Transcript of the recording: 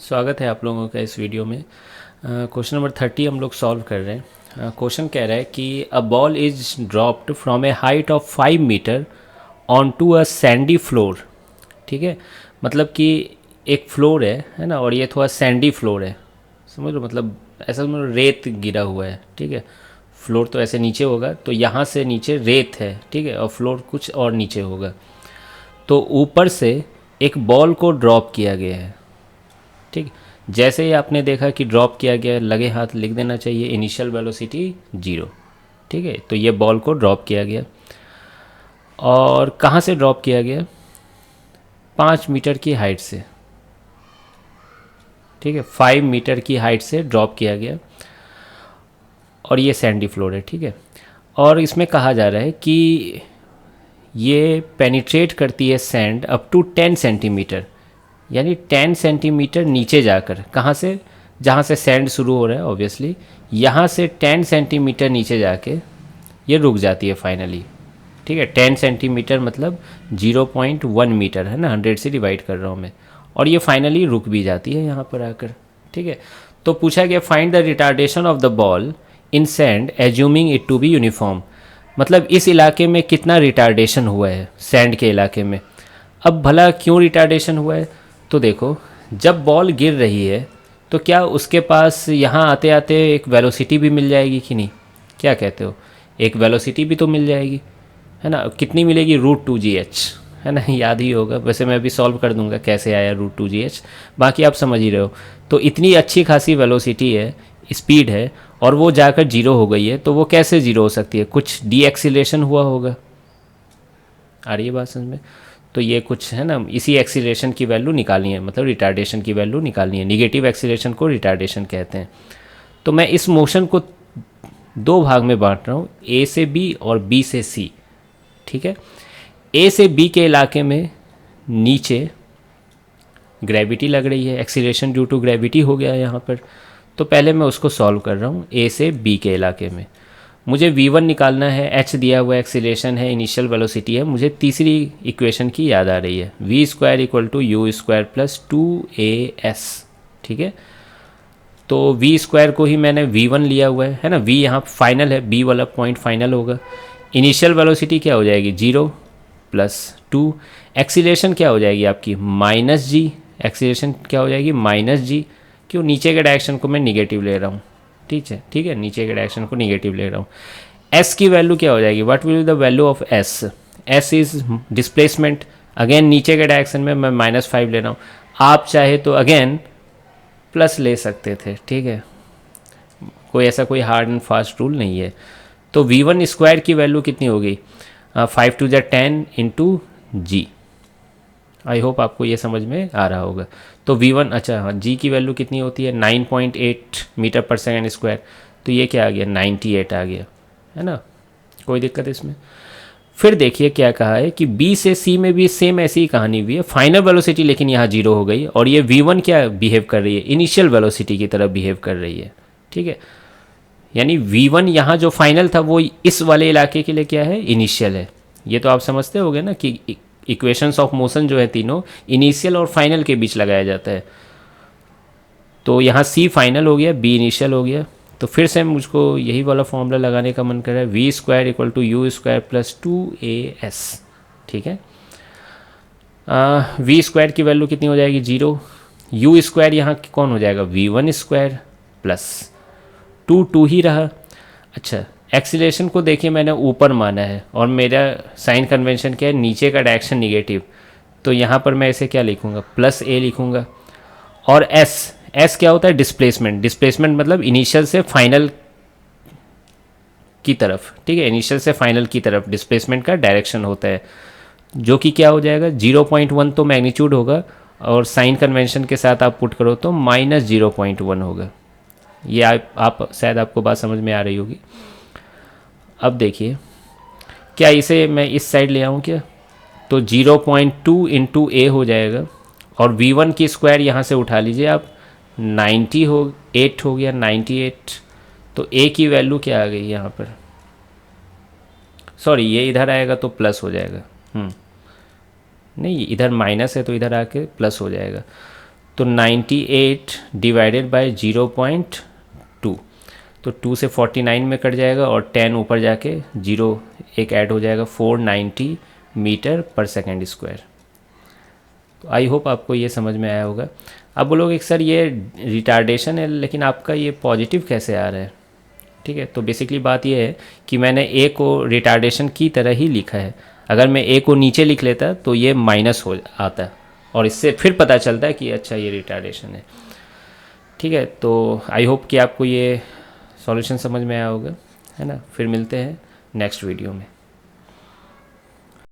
स्वागत है आप लोगों का इस वीडियो में। क्वेश्चन नंबर 30 हम लोग सॉल्व कर रहे हैं। क्वेश्चन कह रहा है कि a ball is dropped from a height of 5 metre onto a sandy floor. ठीक है, मतलब कि एक फ्लोर है ना, और ये थोड़ा सैंडी फ्लोर है। समझ लो, मतलब ऐसा समझ लो रेत गिरा हुआ है। ठीक है, फ्लोर तो ऐसे नीचे होगा, तो यहाँ से नीचे रेत है। ठीक है, और फ्लोर कुछ और नीचे होगा। तो ऊपर से एक बॉल को ड्रॉप किया गया है। ठीक, जैसे ही आपने देखा कि ड्रॉप किया गया, लगे हाथ लिख देना चाहिए इनिशियल वेलोसिटी 0। ठीक है, तो ये बॉल को ड्रॉप किया गया, और कहाँ से ड्रॉप किया गया? 5 मीटर की हाइट से। ठीक है, 5 मीटर की हाइट से ड्रॉप किया गया, और ये सैंडी फ्लोर है। ठीक है, और इसमें कहा जा रहा है कि ये पेनिट्रेट करती है सैंड अप टू 10 सेंटीमीटर, यानी 10 सेंटीमीटर नीचे जाकर। कहाँ से? जहाँ से सैंड शुरू हो रहा है ऑब्वियसली, यहाँ से 10 सेंटीमीटर नीचे जाके ये रुक जाती है फाइनली। ठीक है, 10 सेंटीमीटर मतलब 0.1 मीटर है ना, 100 से डिवाइड कर रहा हूँ मैं, और ये फाइनली रुक भी जाती है यहाँ पर आकर। ठीक है, तो पूछा गया find the retardation of the ball in sand assuming it to be uniform. मतलब इस इलाके में कितना रिटार्डेशन हुआ है सैंड के इलाके में। अब भला क्यों रिटार्डेशन हुआ है? तो देखो, जब बॉल गिर रही है तो क्या उसके पास यहाँ आते आते एक वेलोसिटी भी मिल जाएगी कि नहीं? क्या कहते हो? एक वेलोसिटी भी तो मिल जाएगी, है ना। कितनी मिलेगी? √2gh, है ना, याद ही होगा। वैसे मैं अभी सॉल्व कर दूंगा कैसे आया √2gh, बाकी आप समझ ही रहे हो। तो इतनी अच्छी खासी वेलोसिटी है, स्पीड है, और वो जाकर जीरो हो गई है, तो वो कैसे जीरो हो सकती है? कुछ डी एक्सीलेशन हुआ होगा। आ रही है बात समझ में? तो ये कुछ है ना, इसी एक्सीलरेशन की वैल्यू निकालनी है, मतलब रिटार्डेशन की वैल्यू निकालनी है। निगेटिव एक्सीलरेशन को रिटार्डेशन कहते हैं। तो मैं इस मोशन को दो भाग में बांट रहा हूँ, ए से बी और बी से सी। ठीक है, ए से बी के इलाके में नीचे ग्रेविटी लग रही है, एक्सीलरेशन ड्यू टू ग्रेविटी हो गया है यहाँ पर। तो पहले मैं उसको सॉल्व कर रहा हूँ ए से बी के इलाके में। मुझे v1 निकालना है, h दिया हुआ एक्सीलरेशन है, इनिशियल वेलोसिटी है। मुझे तीसरी इक्वेशन की याद आ रही है, v² = u² + 2as। ठीक है, तो v² को ही मैंने v1 लिया हुआ है ना। v यहाँ फाइनल है, b वाला पॉइंट फाइनल होगा। इनिशियल वेलोसिटी क्या हो जाएगी? 0 + 2। एक्सीलरेशन क्या हो जाएगी आपकी? -g। एक्सीलरेशन क्या हो जाएगी? -g। क्यों? नीचे के डायरेक्शन को मैं निगेटिव ले रहा हूँ। ठीक है, नीचे के डायरेक्शन को निगेटिव ले रहा हूँ। एस की वैल्यू क्या हो जाएगी? What will be the value of S? S is displacement. Again नीचे के डायरेक्शन में मैं -5 ले रहा हूँ। आप चाहे तो अगेन प्लस ले सकते थे। ठीक है, कोई ऐसा कोई हार्ड एंड फास्ट रूल नहीं है। तो v1² की वैल्यू कितनी होगी? 5 × 10 × g। आई होप आपको ये समझ में आ रहा होगा। तो v1, अच्छा हाँ, g की वैल्यू कितनी होती है? 9.8 मीटर पर सेकेंड स्क्वायर। तो ये क्या आ गया? 98 आ गया, है ना। कोई दिक्कत इसमें? फिर देखिए क्या कहा है कि b से c में भी सेम ऐसी ही कहानी हुई है। फाइनल वेलोसिटी लेकिन यहाँ 0 हो गई, और ये v1 क्या बिहेव कर रही है? इनिशियल वेलोसिटी की तरह बिहेव कर रही है। ठीक है, यानी v1 यहाँ जो फाइनल था वो इस वाले इलाके के लिए क्या है? इनिशियल है। ये तो आप समझते होगे ना कि इक्वेशंस ऑफ मोशन जो है तीनों इनिशियल और फाइनल के बीच लगाया जाता है। तो यहाँ c फाइनल हो गया, b इनिशियल हो गया। तो फिर से मुझको यही वाला फॉर्मूला लगाने का मन कर रहा है, v² = u² + 2as। ठीक है, v² की वैल्यू कितनी हो जाएगी? 0। u² यहाँ कौन हो जाएगा? v1² + 2 ही रहा। अच्छा, एक्सीलरेशन को देखिए मैंने ऊपर माना है, और मेरा साइन कन्वेंशन क्या है? नीचे का डायरेक्शन निगेटिव। तो यहाँ पर मैं इसे क्या लिखूँगा? +a लिखूँगा। और s क्या होता है? डिस्प्लेसमेंट। डिस्प्लेसमेंट मतलब इनिशियल से फाइनल की तरफ। ठीक है, इनिशियल से फाइनल की तरफ डिस्प्लेसमेंट का डायरेक्शन होता है, जो कि क्या हो जाएगा? 0.1 तो मैग्नीट्यूड होगा, और साइन कन्वेंशन के साथ आप पुट करो तो -0.1 होगा। ये आप शायद आपको बात समझ में आ रही होगी। अब देखिए, क्या इसे मैं इस साइड ले आऊँ क्या? तो 0.2 × a हो जाएगा, और v1 की स्क्वायर यहाँ से उठा लीजिए आप, 8 हो गया, 98। तो a की वैल्यू क्या आ गई यहाँ पर? सॉरी, ये इधर आएगा तो प्लस हो जाएगा। नहीं, इधर माइनस है तो इधर आके प्लस हो जाएगा। तो 98 डिवाइडेड बाय 0.2, तो 2 से 49 में कट जाएगा और 10 ऊपर जाके 0 एक ऐड हो जाएगा, 490 मीटर पर सेकेंड स्क्वायर। तो आई होप आपको ये समझ में आया होगा। अब बोलोगे कि सर ये रिटार्डेशन है, लेकिन आपका ये पॉजिटिव कैसे आ रहा है? ठीक है, तो बेसिकली बात ये है कि मैंने ए को रिटार्डेशन की तरह ही लिखा है। अगर मैं ए को नीचे लिख लेता तो ये माइनस हो आता, और इससे फिर पता चलता है कि अच्छा ये रिटार्डेशन है। ठीक है, तो आई होप कि आपको ये सॉल्यूशन समझ में आया होगा, है ना। फिर मिलते हैं नेक्स्ट वीडियो में।